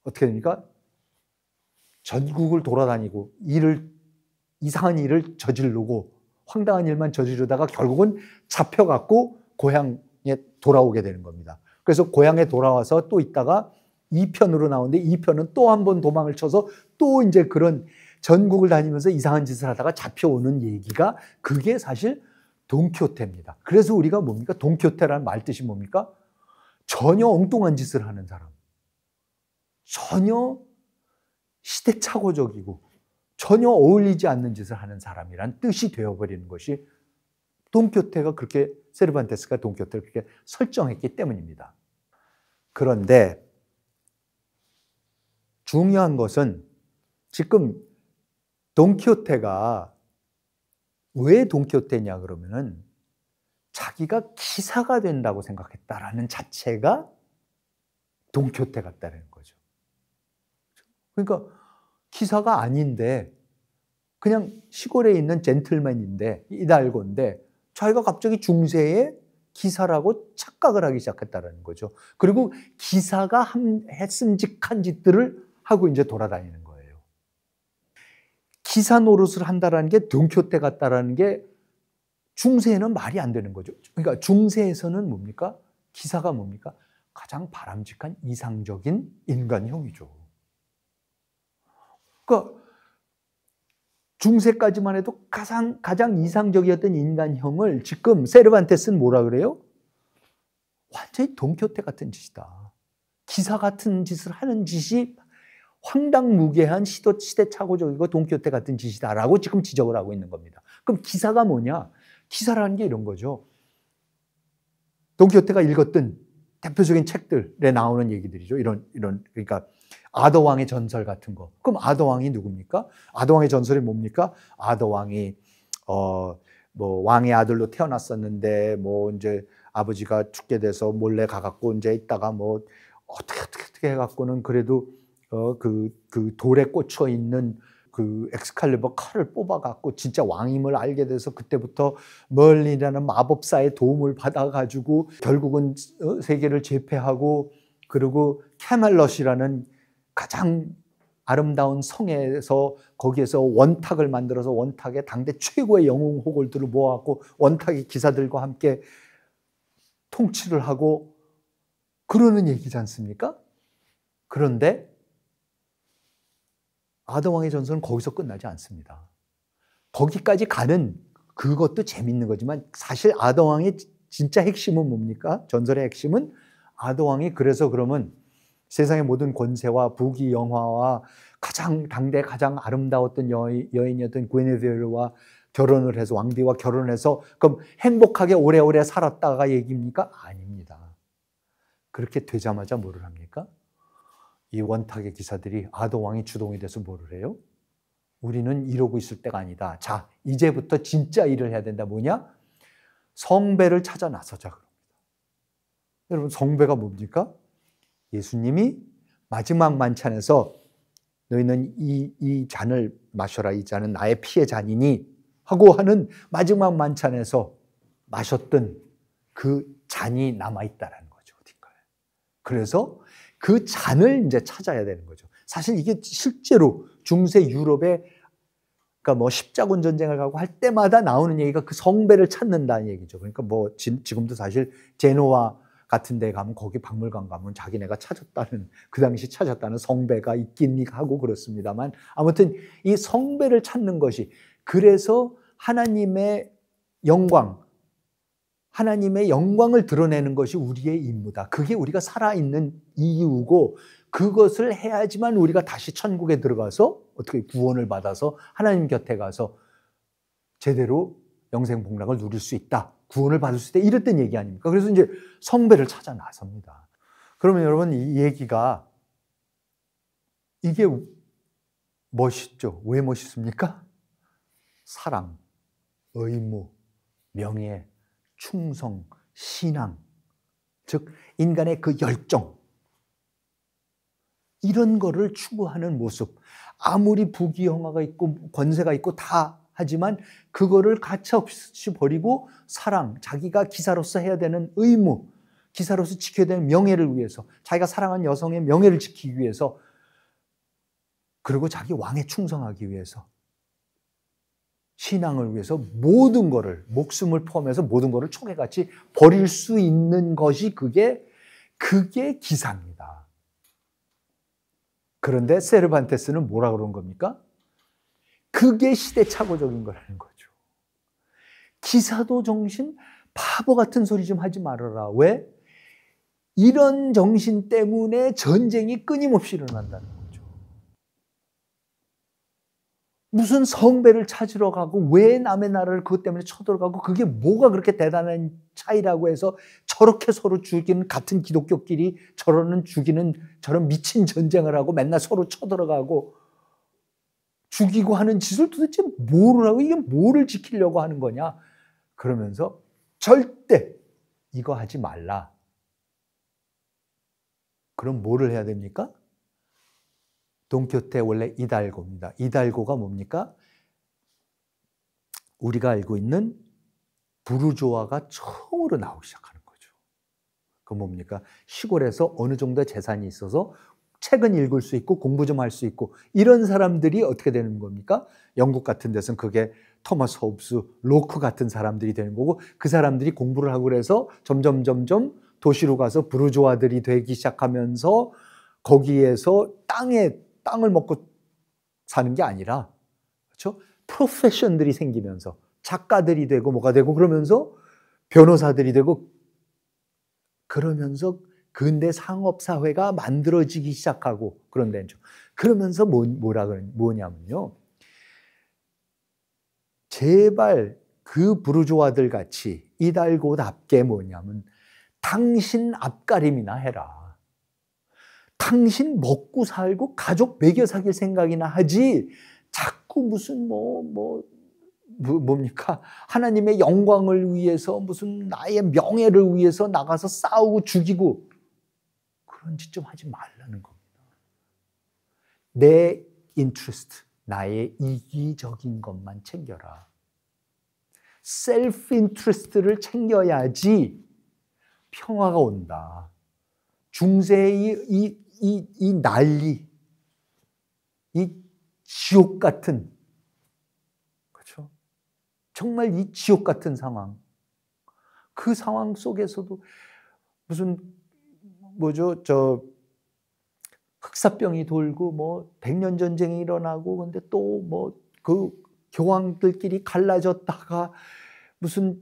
어떻게 됩니까? 전국을 돌아다니고 이상한 일을 저지르고 황당한 일만 저지르다가 결국은 잡혀갖고 고향에 돌아오게 되는 겁니다. 그래서 고향에 돌아와서 또 있다가 2편으로 나오는데 2편은 또 한 번 도망을 쳐서 또 이제 그런 전국을 다니면서 이상한 짓을 하다가 잡혀오는 얘기가, 그게 사실 돈키호테입니다. 그래서 우리가 뭡니까? 돈키호테라는 말 뜻이 뭡니까? 전혀 엉뚱한 짓을 하는 사람. 전혀 시대착오적이고 전혀 어울리지 않는 짓을 하는 사람이란 뜻이 되어버리는 것이 돈키호테가 그렇게, 세르반테스가 돈키호테를 그렇게 설정했기 때문입니다. 그런데 중요한 것은 지금 돈키호테가 왜 돈키호테냐 그러면은 자기가 기사가 된다고 생각했다라는 자체가 돈키호테 같다는 거죠. 그러니까 기사가 아닌데 그냥 시골에 있는 젠틀맨인데 이달고인데 자기가 갑자기 중세에 기사라고 착각을 하기 시작했다는 거죠. 그리고 기사가 했음직한 짓들을 하고 이제 돌아다니는 거예요. 기사 노릇을 한다라는 게 돈키호테 같다라는 게 중세에는 말이 안 되는 거죠. 그러니까 중세에서는 뭡니까? 기사가 뭡니까? 가장 바람직한 이상적인 인간형이죠. 그러니까 중세까지만 해도 가장 이상적이었던 인간형을 지금 세르반테스는 뭐라 그래요? 완전히 돈키호테 같은 짓이다. 기사 같은 짓을 하는 짓이 황당무계한 시대착오적이고 돈키호테 같은 짓이다라고 지금 지적을 하고 있는 겁니다. 그럼 기사가 뭐냐? 기사라는 게 이런 거죠. 돈키호테가 읽었던 대표적인 책들에 나오는 얘기들이죠. 그러니까 아더왕의 전설 같은 거. 그럼 아더왕이 누굽니까? 아더왕의 전설이 뭡니까? 아더왕이 뭐 왕의 아들로 태어났었는데 뭐 이제 아버지가 죽게 돼서 몰래 가갖고 이제 있다가 뭐 어떻게 해갖고는 그래도 그 돌에 꽂혀 있는 그 엑스칼리버 칼을 뽑아갖고 진짜 왕임을 알게 돼서 그때부터 멀린이라는 마법사의 도움을 받아가지고 결국은 세계를 제패하고 그리고 캐멜럿이라는 가장 아름다운 성에서 거기에서 원탁을 만들어서 원탁에 당대 최고의 영웅 호걸들을 모아갖고 원탁의 기사들과 함께 통치를 하고 그러는 얘기지 않습니까? 그런데 아더왕의 전설은 거기서 끝나지 않습니다. 거기까지 가는 그것도 재밌는 거지만 사실 아더왕의 진짜 핵심은 뭡니까? 전설의 핵심은 아더왕이 그래서 그러면 세상의 모든 권세와 부귀 영화와 당대 가장 아름다웠던 여인이었던 구이네베르와 결혼을 해서 왕비와 결혼해서 그럼 행복하게 오래오래 살았다가 얘기입니까? 아닙니다. 그렇게 되자마자 뭐를 합니까? 이 원탁의 기사들이 아더왕이 주동이 돼서 뭐를 해요? 우리는 이러고 있을 때가 아니다. 자, 이제부터 진짜 일을 해야 된다. 뭐냐? 성배를 찾아 나서자 그럽니다. 여러분, 성배가 뭡니까? 예수님이 마지막 만찬에서 너희는 이 잔을 마셔라. 이 잔은 나의 피의 잔이니 하고 하는 마지막 만찬에서 마셨던 그 잔이 남아있다는 거죠. 어딘가에. 그래서 그 잔을 이제 찾아야 되는 거죠. 사실 이게 실제로 중세 유럽에 그러니까 뭐 십자군 전쟁을 가고 할 때마다 나오는 얘기가 그 성배를 찾는다는 얘기죠. 그러니까 뭐 지금도 사실 제노와 같은 데 가면 거기 박물관 가면 자기네가 찾았다는 그 당시 찾았다는 성배가 있긴 하고 그렇습니다만 아무튼 이 성배를 찾는 것이 그래서 하나님의 영광을 드러내는 것이 우리의 임무다. 그게 우리가 살아있는 이유고 그것을 해야지만 우리가 다시 천국에 들어가서 어떻게 구원을 받아서 하나님 곁에 가서 제대로 영생복락을 누릴 수 있다. 구원을 받을 수 있다. 이랬던 얘기 아닙니까? 그래서 이제 성배를 찾아 나섭니다. 그러면 여러분 이 얘기가 이게 멋있죠. 왜 멋있습니까? 사랑, 의무, 명예, 충성, 신앙, 즉 인간의 그 열정 이런 거를 추구하는 모습 아무리 부귀영화가 있고 권세가 있고 다 하지만 그거를 가차없이 버리고 사랑, 자기가 기사로서 해야 되는 의무, 기사로서 지켜야 되는 명예를 위해서 자기가 사랑한 여성의 명예를 지키기 위해서 그리고 자기 왕에 충성하기 위해서 신앙을 위해서 모든 거를 목숨을 포함해서 모든 거를 총애같이 버릴 수 있는 것이 그게 기사입니다. 그런데 세르반테스는 뭐라 그런 겁니까? 그게 시대착오적인 거라는 거죠. 기사도 정신 바보 같은 소리 좀 하지 말아라. 왜? 이런 정신 때문에 전쟁이 끊임없이 일어난다는 거죠. 무슨 성배를 찾으러 가고 왜 남의 나라를 그것 때문에 쳐들어가고 그게 뭐가 그렇게 대단한 차이라고 해서 저렇게 서로 죽이는 같은 기독교끼리 저런 미친 전쟁을 하고 맨날 서로 쳐들어가고 죽이고 하는 짓을 도대체 뭐를 하고 이게 뭐를 지키려고 하는 거냐? 그러면서 절대 이거 하지 말라. 그럼 뭐를 해야 됩니까? 돈키호테 원래 이달고입니다. 이달고가 뭡니까? 우리가 알고 있는 부르주아가 처음으로 나오기 시작하는 거죠. 그 뭡니까? 시골에서 어느 정도 재산이 있어서 책은 읽을 수 있고 공부 좀 할 수 있고 이런 사람들이 어떻게 되는 겁니까? 영국 같은 데서는 그게 토마스 호브스, 로크 같은 사람들이 되는 거고 그 사람들이 공부를 하고 그래서 점점 도시로 가서 부르주아들이 되기 시작하면서 거기에서 땅을 먹고 사는 게 아니라 그렇죠? 프로페션들이 생기면서 작가들이 되고 뭐가 되고 그러면서 변호사들이 되고 그러면서 근대 상업사회가 만들어지기 시작하고 그런 데죠. 그러면서 뭐냐면요. 제발 그 부르주아들 같이 이달고답게 뭐냐면 당신 앞가림이나 해라. 당신 먹고 살고 가족 먹여 사귈 생각이나 하지 자꾸 무슨 뭡니까? 하나님의 영광을 위해서 무슨 나의 명예를 위해서 나가서 싸우고 죽이고 그런 짓 좀 하지 말라는 겁니다. 내 인트레스트, 나의 이기적인 것만 챙겨라. 셀프 인트레스트를 챙겨야지 평화가 온다. 중세의 이 난리, 이 지옥 같은, 그렇죠? 정말 이 지옥 같은 상황. 그 상황 속에서도 무슨 흑사병이 돌고 백년 전쟁이 일어나고 근데 또 그 교황들끼리 갈라졌다가 무슨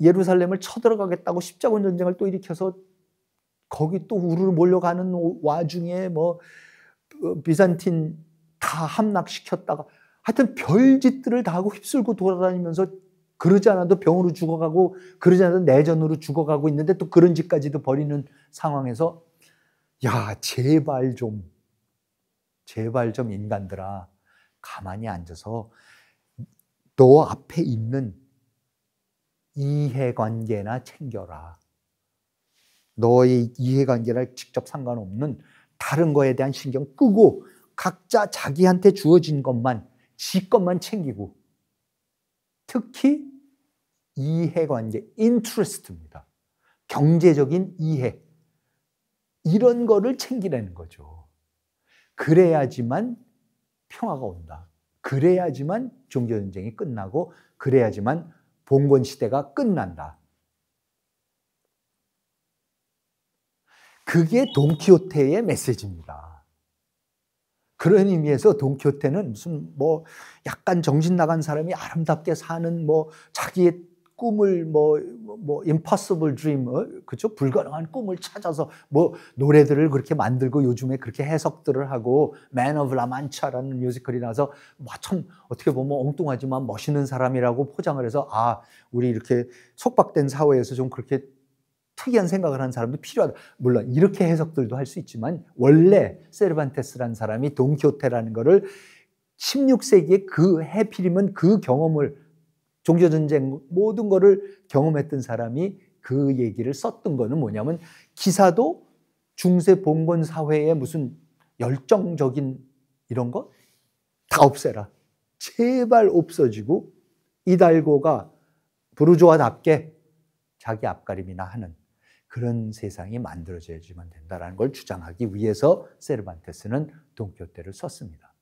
예루살렘을 쳐들어가겠다고 십자군 전쟁을 또 일으켜서 거기 또 우르르 몰려가는 와중에 비잔틴 다 함락시켰다가 하여튼 별짓들을 다 하고 휩쓸고 돌아다니면서 그러지 않아도 병으로 죽어가고 그러지 않아도 내전으로 죽어가고 있는데 또 그런 짓까지도 벌이는 상황에서 야 제발 좀 인간들아 가만히 앉아서 너 앞에 있는 이해관계나 챙겨라. 너의 이해관계랑 직접 상관없는 다른 거에 대한 신경 끄고 각자 자기한테 주어진 것만 지 것만 챙기고 특히 이해관계, 인트레스트입니다. 경제적인 이해 이런 거를 챙기라는 거죠. 그래야지만 평화가 온다. 그래야지만 종교전쟁이 끝나고 그래야지만 봉건시대가 끝난다. 그게 돈키호테의 메시지입니다. 그런 의미에서 돈키호테는 무슨 약간 정신 나간 사람이 아름답게 사는 자기의 꿈을 impossible dream, 그죠? 불가능한 꿈을 찾아서 노래들을 그렇게 만들고 요즘에 그렇게 해석들을 하고 Man of La Mancha라는 뮤지컬이 나서 참 어떻게 보면 엉뚱하지만 멋있는 사람이라고 포장을 해서 우리 이렇게 속박된 사회에서 좀 그렇게 특이한 생각을 하는 사람도 필요하다. 물론 이렇게 해석들도 할 수 있지만 원래 세르반테스라는 사람이 돈키호테라는 거를 16세기에 해필이면 그 경험을 종교전쟁 모든 거를 경험했던 사람이 그 얘기를 썼던 거는 뭐냐면 기사도 중세 봉건 사회의 무슨 열정적인 이런 거 다 없애라. 제발 없어지고 이달고가 부르주아답게 자기 앞가림이나 하는 그런 세상이 만들어져야지만 된다는 걸 주장하기 위해서 세르반테스는 돈키호테를 썼습니다.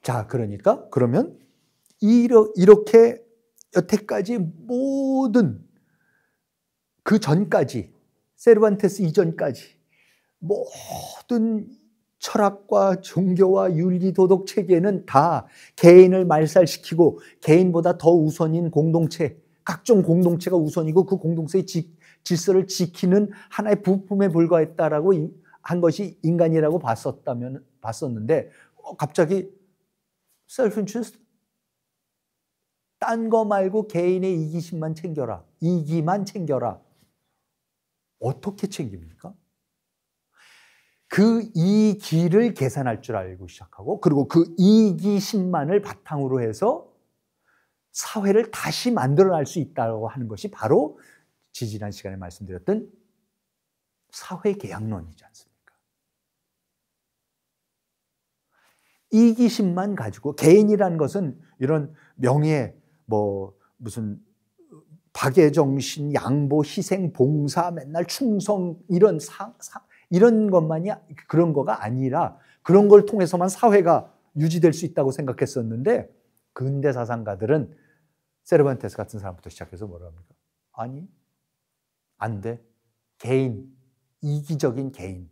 자, 그러면 이렇게 여태까지 모든 그 전까지 세르반테스 이전까지 모든 철학과 종교와 윤리 도덕 체계는 다 개인을 말살시키고 개인보다 더 우선인 공동체, 각종 공동체가 우선이고 그 공동체의 질서를 지키는 하나의 부품에 불과했다라고 한 것이 인간이라고 봤었는데 갑자기 셀프 인트레스트 딴 거 말고 개인의 이기심만 챙겨라. 이기만 챙겨라. 어떻게 챙깁니까? 그 이기를 계산할 줄 알고 시작하고, 그리고 그 이기심만을 바탕으로 해서 사회를 다시 만들어낼 수 있다고 하는 것이 바로 지난 시간에 말씀드렸던 사회계약론이지 않습니까? 이기심만 가지고, 개인이라는 것은 이런 명예, 무슨 박애정신, 양보, 희생, 봉사, 맨날 충성, 이런 것만이 그런 거가 아니라, 그런 걸 통해서만 사회가 유지될 수 있다고 생각했었는데, 근대 사상가들은 세르반테스 같은 사람부터 시작해서 뭐라 합니까? 아니, 안 돼. 개인, 이기적인 개인,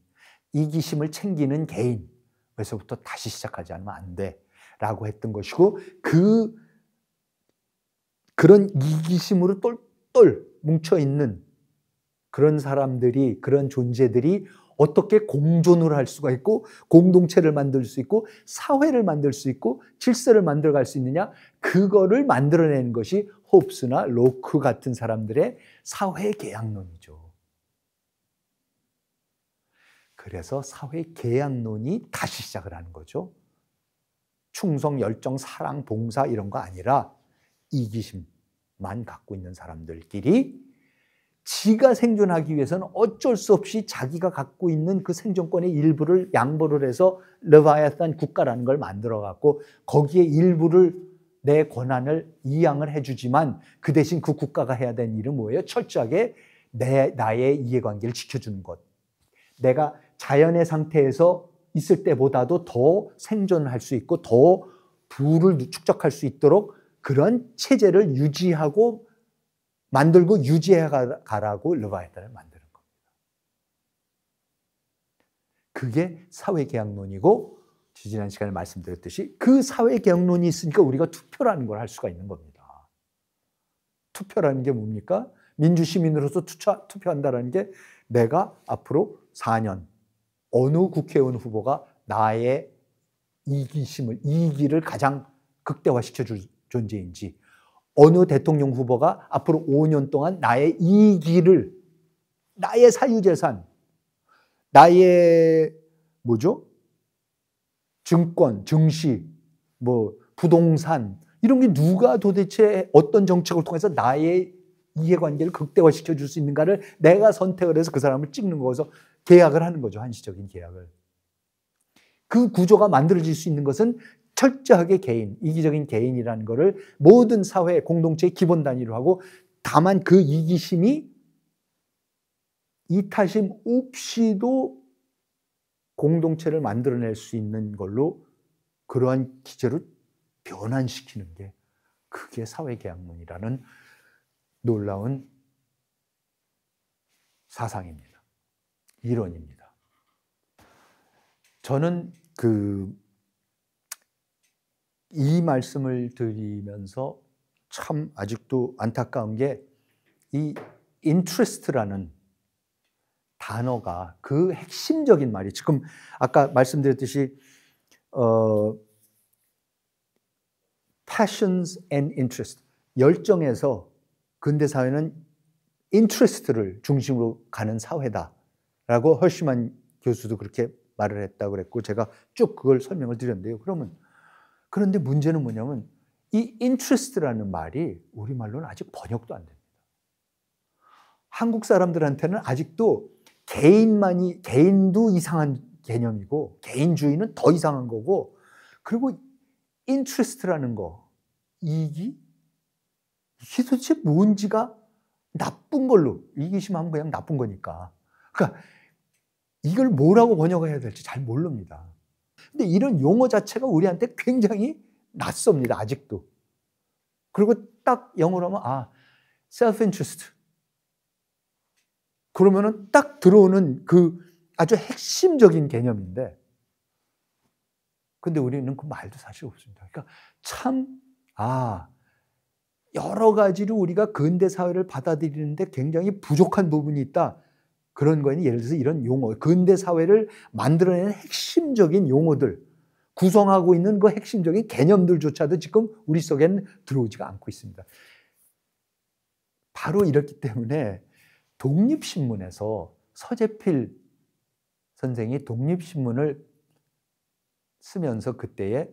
이기심을 챙기는 개인에서부터 다시 시작하지 않으면 안 돼 라고 했던 것이고, 그런 이기심으로 똘똘 뭉쳐있는 그런 사람들이, 그런 존재들이 어떻게 공존을 할 수가 있고, 공동체를 만들 수 있고, 사회를 만들 수 있고, 질서를 만들어갈 수 있느냐, 그거를 만들어내는 것이 홉스나 로크 같은 사람들의 사회계약론이죠. 그래서 사회계약론이 다시 시작을 하는 거죠. 충성, 열정, 사랑, 봉사 이런 거 아니라 이기심만 갖고 있는 사람들끼리 지가 생존하기 위해서는 어쩔 수 없이 자기가 갖고 있는 그 생존권의 일부를 양보를 해서 레바이아탄 국가라는 걸 만들어 갖고 거기에 일부를 내 권한을 이양을 해주지만 그 대신 그 국가가 해야 되는 일은 뭐예요? 철저하게 나의 이해관계를 지켜주는 것. 내가 자연의 상태에서 있을 때보다도 더 생존할 수 있고 더 부를 축적할 수 있도록 그런 체제를 유지하고 만들고 유지해 가라고 레바이아탄을 만드는 겁니다. 그게 사회계약론이고, 지난 시간에 말씀드렸듯이 그 사회계약론이 있으니까 우리가 투표라는 걸 할 수가 있는 겁니다. 투표라는 게 뭡니까? 민주시민으로서 투표한다는 게 내가 앞으로 4년 어느 국회의원 후보가 나의 이기를 가장 극대화시켜줄 존재인지, 어느 대통령 후보가 앞으로 5년 동안 나의 이기를, 나의 사유재산, 나의 증권, 증시, 부동산 이런 게 누가 도대체 어떤 정책을 통해서 나의 이해관계를 극대화시켜 줄 수 있는가를 내가 선택을 해서 그 사람을 찍는 거여서 계약을 하는 거죠. 한시적인 계약을. 그 구조가 만들어질 수 있는 것은 철저하게 개인, 이기적인 개인이라는 것을 모든 사회 공동체의 기본 단위로 하고, 다만 그 이기심이 이타심 없이도 공동체를 만들어낼 수 있는 걸로 그러한 기제로 변환시키는 게, 그게 사회계약론이라는 놀라운 사상입니다. 이론입니다. 저는 이 말씀을 드리면서 참 아직도 안타까운 게, 이 interest라는 단어가 그 핵심적인 말이, 지금 아까 말씀드렸듯이 passions and interest, 열정에서 근대 사회는 interest를 중심으로 가는 사회다라고 헐시만 교수도 그렇게 말을 했다고 그랬고, 제가 쭉 그걸 설명을 드렸는데요. 그런데 문제는 뭐냐면 이 interest라는 말이 우리말로는 아직 번역도 안 됩니다. 한국 사람들한테는 아직도 개인도 이상한 개념이고, 개인주의는 더 이상한 거고, 그리고 interest라는 거, 이게 도대체 뭔지가 나쁜 걸로, 이기심하면 그냥 나쁜 거니까. 그러니까 이걸 뭐라고 번역해야 될지 잘 모릅니다. 근데 이런 용어 자체가 우리한테 굉장히 낯섭니다, 아직도. 그리고 딱 영어로 하면 self-interest. 그러면은 딱 들어오는 그 아주 핵심적인 개념인데, 근데 우리는 그 말도 사실 없습니다. 그러니까 참, 여러 가지로 우리가 근대 사회를 받아들이는데 굉장히 부족한 부분이 있다. 그런 거는 예를 들어서 이런 용어, 근대 사회를 만들어내는 핵심적인 용어들, 구성하고 있는 그 핵심적인 개념들조차도 지금 우리 속에는 들어오지가 않고 있습니다. 바로 이렇기 때문에 독립신문에서 서재필 선생이 독립신문을 쓰면서 그때에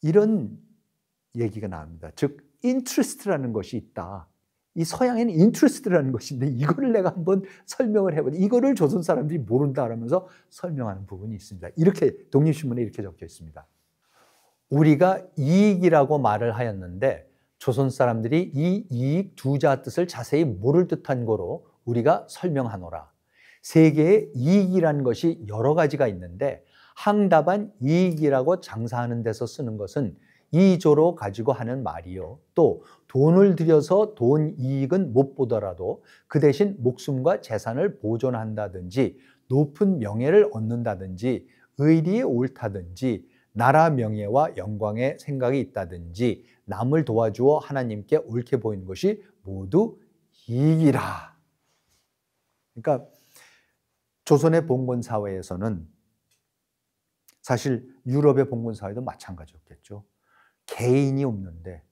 이런 얘기가 나옵니다. 즉 interest라는 것이 있다. 이 서양에는 interest라는 것이 있는데 이거를 내가 한번 설명을 해보자. 이거를 조선 사람들이 모른다 그러면서 설명하는 부분이 있습니다. 이렇게 독립신문에 이렇게 적혀 있습니다. 우리가 이익이라고 말을 하였는데 조선 사람들이 이 이익 두 자 뜻을 자세히 모를 듯한 거로 우리가 설명하노라. 세계에 이익이라는 것이 여러 가지가 있는데 항다반 이익이라고 장사하는 데서 쓰는 것은 이조로 가지고 하는 말이요. 또 돈을 들여서 돈 이익은 못 보더라도 그 대신 목숨과 재산을 보존한다든지 높은 명예를 얻는다든지 의리에 옳다든지 나라 명예와 영광의 생각이 있다든지 남을 도와주어 하나님께 옳게 보이는 것이 모두 이익이라. 그러니까 조선의 봉건 사회에서는 사실 유럽의 봉건 사회도 마찬가지였겠죠. 개인이 없는데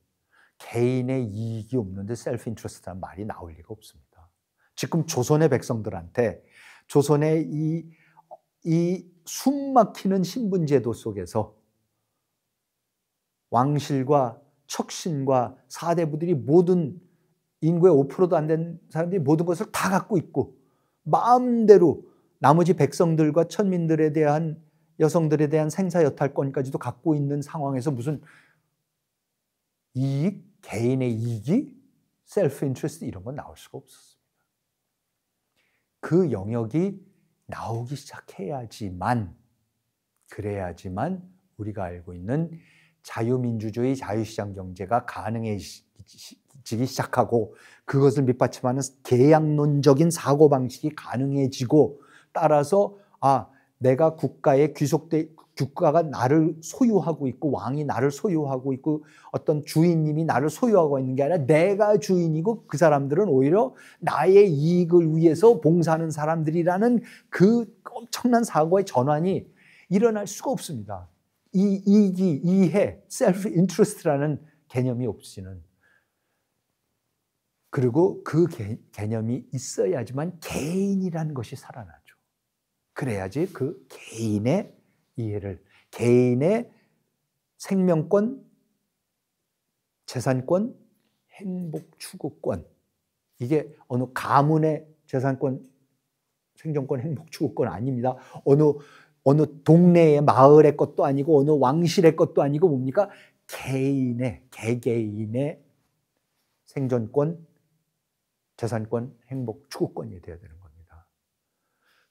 개인의 이익이 없는데 셀프 인트러스트라는 말이 나올 리가 없습니다. 지금 조선의 백성들한테 조선의 이 숨막히는 신분제도 속에서 왕실과 척신과 사대부들이 모든 인구의 5%도 안 된 사람들이 모든 것을 다 갖고 있고 마음대로 나머지 백성들과 천민들에 대한 여성들에 대한 생사여탈권까지도 갖고 있는 상황에서 무슨 이익, 개인의 이익이 셀프 인트레스트 이런 건 나올 수가 없었습니다. 그 영역이 나오기 시작해야지만 그래야지만 우리가 알고 있는 자유민주주의, 자유시장 경제가 가능해지기 시작하고 그것을 밑받침하는 계약론적인 사고방식이 가능해지고 따라서 내가 국가의 국가가 나를 소유하고 있고 왕이 나를 소유하고 있고 어떤 주인님이 나를 소유하고 있는 게 아니라 내가 주인이고 그 사람들은 오히려 나의 이익을 위해서 봉사하는 사람들이라는 그 엄청난 사고의 전환이 일어날 수가 없습니다. 이 이익이, 이해, 셀프 인트러스트라는 개념이 없이는. 그리고 그 개념이 있어야지만 개인이라는 것이 살아나죠. 그래야지 그 개인의 이해를, 개인의 생명권, 재산권, 행복 추구권, 이게 어느 가문의 재산권, 생존권, 행복 추구권 아닙니다. 어느 동네의 마을의 것도 아니고 어느 왕실의 것도 아니고 뭡니까? 개개인의 생존권, 재산권, 행복 추구권이 되어야 되는 겁니다.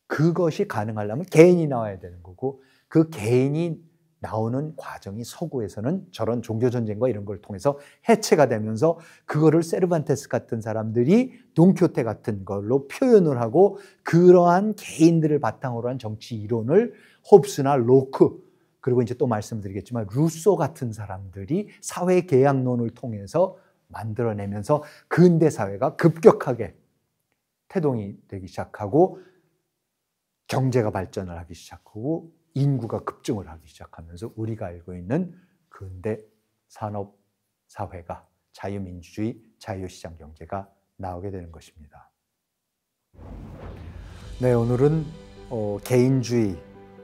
그것이 가능하려면 개인이 나와야 되는 거고 그 개인이 나오는 과정이 서구에서는 저런 종교전쟁과 이런 걸 통해서 해체가 되면서 그거를 세르반테스 같은 사람들이 돈키호테 같은 걸로 표현을 하고 그러한 개인들을 바탕으로 한 정치 이론을 홉스나 로크 그리고 이제 또 말씀드리겠지만 루소 같은 사람들이 사회계약론을 통해서 만들어내면서 근대 사회가 급격하게 태동이 되기 시작하고 경제가 발전을 하기 시작하고 인구가 급증을 하기 시작하면서 우리가 알고 있는 근대 산업 사회가 자유민주주의, 자유시장 경제가 나오게 되는 것입니다. 네, 오늘은 개인주의,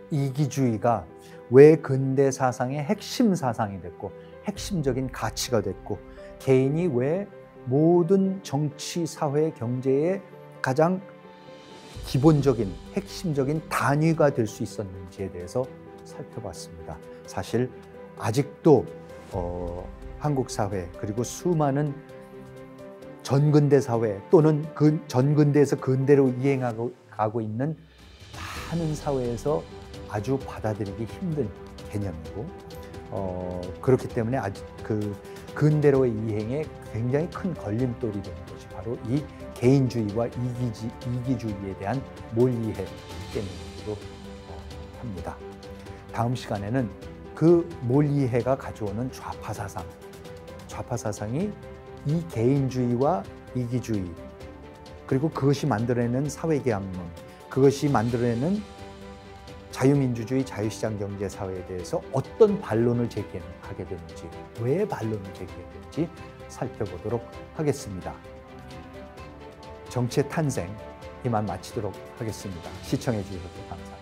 이기주의가 왜 근대 사상의 핵심 사상이 됐고 핵심적인 가치가 됐고 개인이 왜 모든 정치, 사회, 경제의 가장 기본적인 핵심적인 단위가 될 수 있었는지에 대해서 살펴봤습니다. 사실 아직도 한국 사회 그리고 수많은 전근대 사회 또는 그 전근대에서 근대로 이행하고 있는 많은 사회에서 아주 받아들이기 힘든 개념이고 그렇기 때문에 아직 그 근대로의 이행에 굉장히 큰 걸림돌이 되는 것이 바로 이 개인주의와 이기주의에 대한 몰이해 때문이기도 합니다. 다음 시간에는 그 몰이해가 가져오는 좌파 사상이 이 개인주의와 이기주의 그리고 그것이 만들어내는 사회계약론, 그것이 만들어내는 자유민주주의, 자유시장 경제 사회에 대해서 어떤 반론을 제기하게 되는지, 왜 반론을 제기하게 되는지 살펴보도록 하겠습니다. 정치의 탄생, 이만 마치도록 하겠습니다. 시청해 주셔서 감사합니다.